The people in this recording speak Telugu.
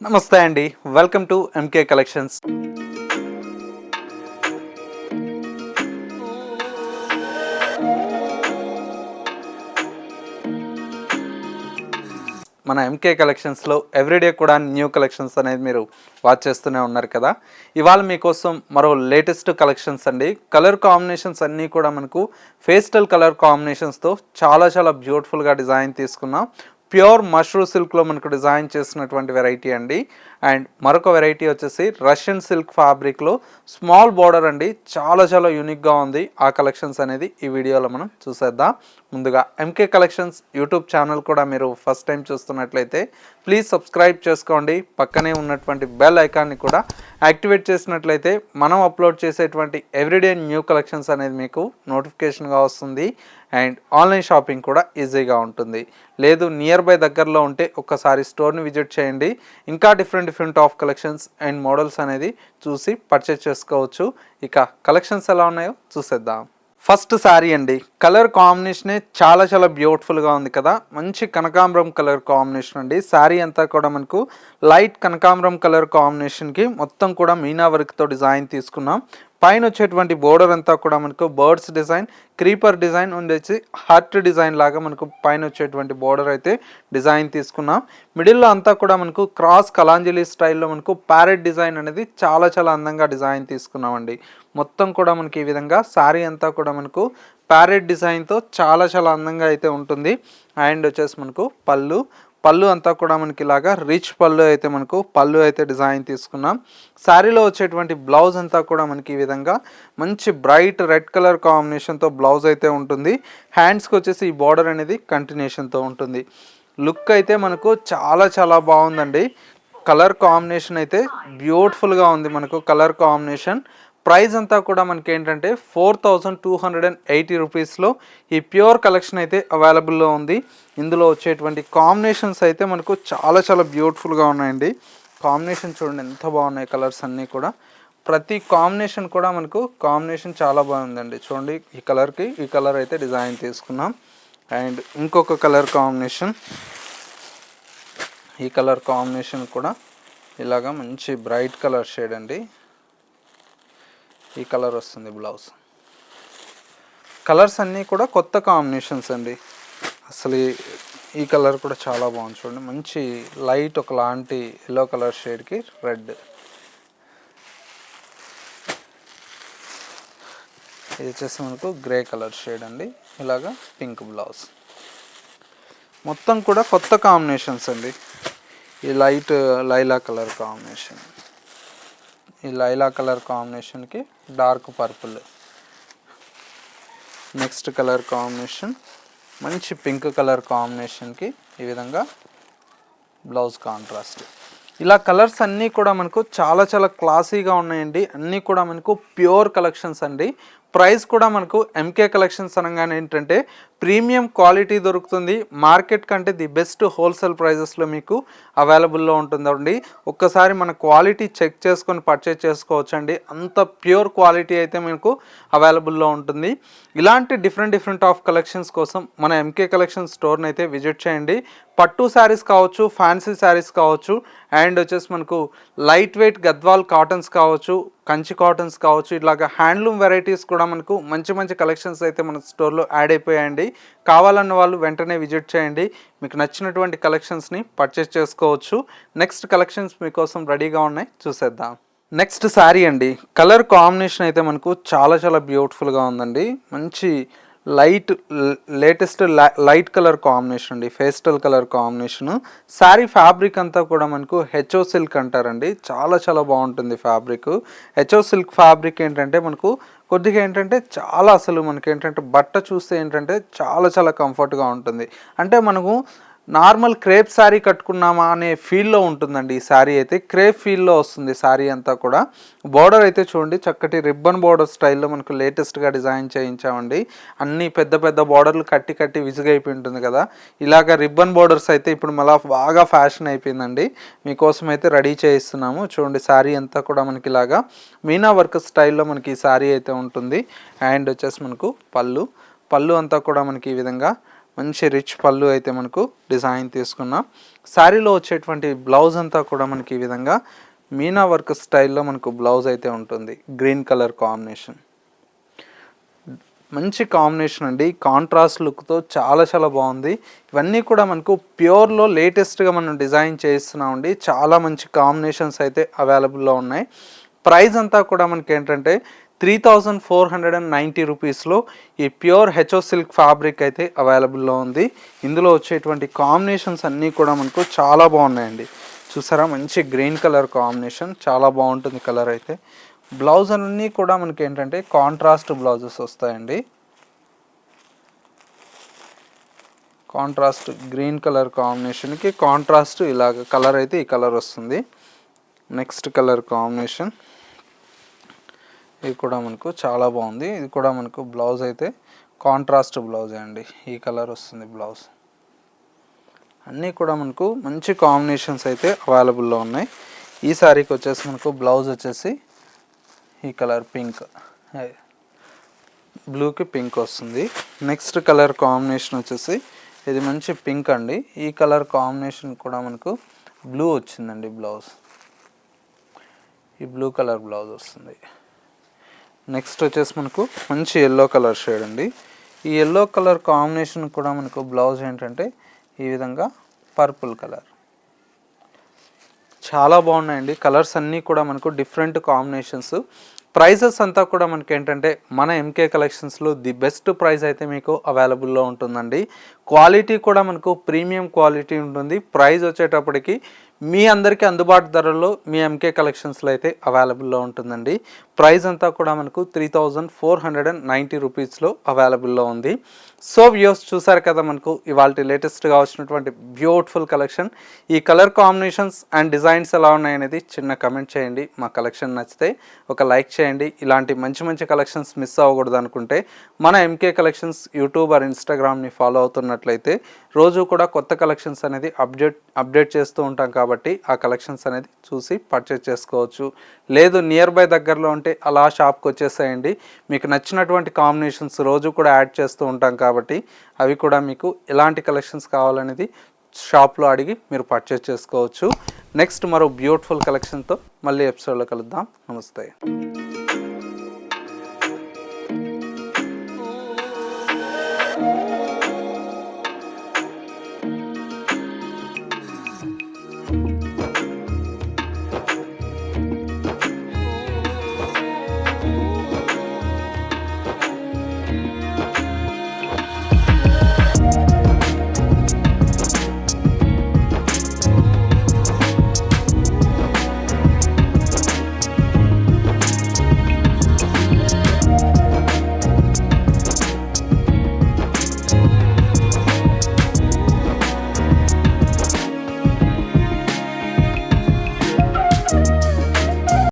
నమస్తే అండి. Welcome to MK collections. మన ఎంకే కలెక్షన్స్లో ఎవ్రీడే కూడా న్యూ కలెక్షన్స్ అనేది మీరు వాచ్ చేస్తూనే ఉన్నారు కదా. ఇవాళ మీకోసం మరో లేటెస్ట్ కలెక్షన్స్ అండి. కలర్ కాంబినేషన్స్ అన్నీ కూడా మనకు పేస్టల్ కలర్ కాంబినేషన్స్తో చాలా బ్యూటిఫుల్గా డిజైన్ తీసుకున్నాం. ప్యూర్ మష్రూ సిల్క్లో మనకు డిజైన్ చేసినటువంటి వెరైటీ అండి. అండ్ మరొక వెరైటీ వచ్చేసి రష్యన్ సిల్క్ ఫ్యాబ్రిక్లో స్మాల్ బార్డర్ అండి. చాలా యూనిక్గా ఉంది. ఆ కలెక్షన్స్ అనేది ఈ వీడియోలో మనం చూసేద్దాం. ముందుగా ఎంకే కలెక్షన్స్ యూట్యూబ్ ఛానల్ కూడా మీరు ఫస్ట్ టైం చూస్తున్నట్లయితే ప్లీజ్ సబ్స్క్రైబ్ చేసుకోండి. పక్కనే ఉన్నటువంటి బెల్ ఐకాన్ని కూడా యాక్టివేట్ చేసినట్లయితే మనం అప్లోడ్ చేసేటువంటి ఎవ్రీడే న్యూ కలెక్షన్స్ అనేది మీకు నోటిఫికేషన్గా వస్తుంది. అండ్ ఆన్లైన్ షాపింగ్ కూడా ఈజీగా ఉంటుంది. లేదు నియర్ బై దగ్గరలో ఉంటే ఒక్కసారి స్టోర్ని విజిట్ చేయండి. ఇంకా different of collections and models అనేది చూసి పర్చేస్ చేసుకోవచ్చు. ఇక కలెక్షన్స్ ఎలా ఉన్నాయో చూసేద్దాం. ఫస్ట్ శారీ అండి. కలర్ కాంబినేషనే చాలా బ్యూటిఫుల్గా ఉంది కదా. మంచి కనకాంబరం కలర్ కాంబినేషన్ అండి. శారీ అంతా కూడా మనకు లైట్ కనకాంబరం కలర్ కాంబినేషన్కి మొత్తం కూడా మీనా వర్క్తో డిజైన్ తీసుకున్నాం. పైన వచ్చేటువంటి బోర్డర్ అంతా కూడా మనకు బర్డ్స్ డిజైన్, క్రీపర్ డిజైన్ ఉండేసి హార్ట్ డిజైన్ లాగా మనకు పైన వచ్చేటువంటి బోర్డర్ అయితే డిజైన్ తీసుకున్నాం. మిడిల్లో అంతా కూడా మనకు క్రాస్ కలాంజలి స్టైల్లో మనకు ప్యారెట్ డిజైన్ అనేది చాలా అందంగా డిజైన్ తీసుకున్నామండి. మొత్తం కూడా మనకి ఈ విధంగా శారీ అంతా కూడా మనకు ప్యారెట్ డిజైన్తో చాలా అందంగా అయితే ఉంటుంది. అండ్ వచ్చేసి మనకు పళ్ళు అంతా కూడా మనకి ఇలాగా రిచ్ పళ్ళు అయితే మనకు పళ్ళు అయితే డిజైన్ తీసుకున్నాం. శారీలో వచ్చేటువంటి బ్లౌజ్ అంతా కూడా మనకి ఈ విధంగా మంచి బ్రైట్ రెడ్ కలర్ కాంబినేషన్తో బ్లౌజ్ అయితే ఉంటుంది. హ్యాండ్స్కి వచ్చేసి ఈ బార్డర్ అనేది కంటిన్యూషన్తో ఉంటుంది. లుక్ అయితే మనకు చాలా బాగుందండి. కలర్ కాంబినేషన్ అయితే బ్యూటిఫుల్గా ఉంది. మనకు కలర్ కాంబినేషన్ ప్రైస్ అంతా కూడా మనకి ఏంటంటే 4280 రూపీస్లో ఈ ప్యూర్ కలెక్షన్ అయితే అవైలబుల్లో ఉంది. ఇందులో వచ్చేటువంటి కాంబినేషన్స్ అయితే మనకు చాలా బ్యూటిఫుల్గా ఉన్నాయండి. కాంబినేషన్ చూడండి ఎంత బాగున్నాయి. కలర్స్ అన్నీ కూడా ప్రతి కాంబినేషన్ కూడా మనకు కాంబినేషన్ చాలా బాగుందండి. చూడండి ఈ కలర్కి ఈ కలర్ అయితే డిజైన్ తీసుకున్నాం. అండ్ ఇంకొక కలర్ కాంబినేషన్, ఈ కలర్ కాంబినేషన్ కూడా ఇలాగా మంచి బ్రైట్ కలర్ షేడ్ అండి. ఈ కలర్ వస్తుంది బ్లౌజ్. కలర్స్ అన్నీ కూడా కొత్త కాంబినేషన్స్ అండి. అసలు ఈ కలర్ కూడా చాలా బాగుంది. చూడండి మంచి లైట్ ఒకలాంటి ఎల్లో కలర్ షేడ్కి రెడ్. ఇది వచ్చేసి మనకు గ్రే కలర్ షేడ్ అండి. ఇలాగా పింక్ బ్లౌజ్. మొత్తం కూడా కొత్త కాంబినేషన్స్ అండి. ఈ లైట్ లైలా కలర్ కాంబినేషన్, ఈ లైలా కలర్ కాంబినేషన్కి dark purple. Next colour combination మంచి పింక్ కలర్ కాంబినేషన్కి ఈ విధంగా బ్లౌజ్ కాంట్రాస్ట్. ఇలా కలర్స్ అన్నీ కూడా మనకు చాలా క్లాసీగా ఉన్నాయండి. అన్నీ కూడా మనకు ప్యూర్ కలెక్షన్స్ అండి. ప్రైస్ కూడా మనకు ఎంకే కలెక్షన్స్ అనగానే ఏంటంటే ప్రీమియం క్వాలిటీ దొరుకుతుంది. మార్కెట్ కంటే ది బెస్ట్ హోల్సేల్ ప్రైజెస్లో మీకు అవైలబుల్లో ఉంటుందండి. ఒక్కసారి మన క్వాలిటీ చెక్ చేసుకొని పర్చేజ్ చేసుకోవచ్చు అండి. అంత ప్యూర్ క్వాలిటీ అయితే మీకు అవైలబుల్లో ఉంటుంది. ఇలాంటి డిఫరెంట్ ఆఫ్ కలెక్షన్స్ కోసం మన ఎంకే కలెక్షన్ స్టోర్ని అయితే విజిట్ చేయండి. పట్టు శారీస్ కావచ్చు, ఫ్యాన్సీ శారీస్ కావచ్చు, అండ్ వచ్చేసి మనకు లైట్ వెయిట్ గద్వాల్ కాటన్స్ కావచ్చు, కంచి కాటన్స్ కావచ్చు, ఇట్లాగా హ్యాండ్లూమ్ వెరైటీస్ కూడా మనకు మంచి కలెక్షన్స్ అయితే మన స్టోర్లో యాడ్ అయిపోయాయండి. కావాలన్న వాళ్ళు వెంటనే విజిట్ చేయండి. మీకు నచ్చినటువంటి కలెక్షన్స్ని పర్చేస్ చేసుకోవచ్చు. నెక్స్ట్ కలెక్షన్స్ మీకోసం రెడీగా ఉన్నాయి, చూసేద్దాం. నెక్స్ట్ శారీ అండి. కలర్ కాంబినేషన్ అయితే మనకు చాలా బ్యూటిఫుల్గా ఉందండి. మంచి లేటెస్ట్ లైట్ కలర్ కాంబినేషన్ అండి. Pastel colour combination. Sari fabric అంతా కూడా మనకు హెచ్ఓ సిల్క్ అంటారండి. చాలా బాగుంటుంది ఫ్యాబ్రిక్. హెచ్ఓ సిల్క్ ఫ్యాబ్రిక్ ఏంటంటే మనకు కొద్దిగా ఏంటంటే చాలా అసలు మనకి ఏంటంటే బట్ట చూస్తే ఏంటంటే చాలా కంఫర్ట్గా ఉంటుంది. అంటే మనము నార్మల్ క్రేప్ శారీ కట్టుకున్నామా అనే ఫీల్లో ఉంటుందండి. ఈ శారీ అయితే క్రేప్ ఫీల్లో వస్తుంది శారీ అంతా కూడా. బార్డర్ అయితే చూడండి చక్కటి రిబ్బన్ బార్డర్ స్టైల్లో మనకు లేటెస్ట్గా డిజైన్ చేయించామండి. అన్ని పెద్ద బార్డర్లు కట్టి విసుగైపోయి ఉంటుంది కదా. ఇలాగ రిబ్బన్ బార్డర్స్ అయితే ఇప్పుడు మళ్ళీ బాగా ఫ్యాషన్ అయిపోయిందండి. మీకోసం అయితే రెడీ చేయిస్తున్నాము. చూడండి శారీ అంతా కూడా మనకి ఇలాగా మీనా వర్క్ స్టైల్లో మనకి ఈ శారీ అయితే ఉంటుంది. అండ్ వచ్చేసి మనకు పళ్ళు అంతా కూడా మనకి ఈ విధంగా మంచి రిచ్ పళ్ళు అయితే మనకు డిజైన్ తీసుకున్నాం. శారీలో వచ్చేటువంటి బ్లౌజ్ అంతా కూడా మనకి ఈ విధంగా మీనా వర్క్ స్టైల్లో మనకు బ్లౌజ్ అయితే ఉంటుంది. గ్రీన్ కలర్ కాంబినేషన్, మంచి కాంబినేషన్ అండి. కాంట్రాస్ట్ లుక్తో చాలా చాలా బాగుంది. ఇవన్నీ కూడా మనకు ప్యూర్లో లేటెస్ట్గా మనం డిజైన్ చేస్తున్నామండి. చాలా మంచి కాంబినేషన్స్ అయితే అవైలబుల్లో ఉన్నాయి. ప్రైస్ అంతా కూడా మనకి ఏంటంటే 3490 రూపీస్లో ఈ ప్యూర్ హెచ్ఓ సిల్క్ ఫ్యాబ్రిక్ అయితే అవైలబుల్లో ఉంది. ఇందులో వచ్చేటువంటి కాంబినేషన్స్ అన్నీ కూడా మనకు చాలా బాగున్నాయండి. చూసారా, మంచి గ్రీన్ కలర్ కాంబినేషన్, చాలా బాగుంటుంది కలర్ అయితే. బ్లౌజ్ అన్నీ కూడా మనకి ఏంటంటే కాంట్రాస్ట్ బ్లౌజెస్ వస్తాయండి. కాంట్రాస్ట్ గ్రీన్ కలర్ కాంబినేషన్కి కాంట్రాస్ట్ ఇలాగ కలర్ అయితే ఈ కలర్ వస్తుంది. నెక్స్ట్ కలర్ కాంబినేషన్ ఇది కూడా మనకు చాలా బాగుంది. ఇది కూడా మనకు బ్లౌజ్ అయితే కాంట్రాస్ట్ బ్లౌజ్ అండి. ఈ కలర్ వస్తుంది బ్లౌజ్. అన్నీ కూడా మనకు మంచి కాంబినేషన్స్ అయితే అవైలబుల్లో ఉన్నాయి. ఈ శారీకి వచ్చేసి మనకు బ్లౌజ్ వచ్చేసి ఈ కలర్ పింక్, బ్లూకి పింక్ వస్తుంది. నెక్స్ట్ కలర్ కాంబినేషన్ వచ్చేసి ఇది మంచి పింక్ అండి. ఈ కలర్ కాంబినేషన్ కూడా మనకు బ్లూ వచ్చిందండి బ్లౌజ్. ఈ బ్లూ కలర్ బ్లౌజ్ వస్తుంది. నెక్స్ట్ వచ్చేసి మనకు మంచి ఎల్లో కలర్ షేడ్ అండి. ఈ ఎల్లో కలర్ కాంబినేషన్ కూడా మనకు బ్లౌజ్ ఏంటంటే ఈ విధంగా పర్పుల్ కలర్. చాలా బాగున్నాయండి కలర్స్ అన్నీ కూడా మనకు డిఫరెంట్ కాంబినేషన్స్. ప్రైజెస్ అంతా కూడా మనకి ఏంటంటే మన ఎంకే కలెక్షన్స్లో ది బెస్ట్ ప్రైస్ అయితే మీకు అవైలబుల్లో ఉంటుందండి. క్వాలిటీ కూడా మనకు ప్రీమియం క్వాలిటీ ఉంటుంది. ప్రైస్ వచ్చేటప్పటికి మీ అందరికీ అందుబాటు ధరల్లో మీ ఎంకే కలెక్షన్స్లో అయితే అవైలబుల్లో ఉంటుందండి. ప్రైస్ అంతా కూడా మనకు 3490 రూపీస్లో అవైలబుల్లో ఉంది. సో వ్యూస్ చూసారు కదా, మనకు ఇవాళ లేటెస్ట్గా వచ్చినటువంటి బ్యూటిఫుల్ కలెక్షన్. ఈ కలర్ కాంబినేషన్స్ అండ్ డిజైన్స్ ఎలా ఉన్నాయనేది చిన్న కమెంట్ చేయండి. మా కలెక్షన్ నచ్చితే ఒక లైక్ చేయండి. ఇలాంటి మంచి మంచి కలెక్షన్స్ మిస్ అవ్వకూడదు అనుకుంటే మన ఎంకే కలెక్షన్స్ యూట్యూబ్ ఆర్ ఇన్స్టాగ్రామ్ని ఫాలో అవుతున్నట్లయితే రోజు కూడా కొత్త కలెక్షన్స్ అనేది అప్డేట్ చేస్తూ ఉంటాం కాబట్టి ఆ కలెక్షన్స్ అనేది చూసి పర్చేస్ చేసుకోవచ్చు. లేదు నియర్ బై దగ్గరలో ఉంటే అలా షాప్కి వచ్చేసేయండి. మీకు నచ్చినటువంటి కాంబినేషన్స్ రోజు కూడా యాడ్ చేస్తూ ఉంటాం కాబట్టి అవి కూడా మీకు ఎలాంటి కలెక్షన్స్ కావాలనేది షాప్లో అడిగి మీరు పర్చేస్ చేసుకోవచ్చు. నెక్స్ట్ మరో బ్యూటిఫుల్ కలెక్షన్తో మళ్ళీ ఎపిసోడ్లో కలుద్దాం. నమస్తే.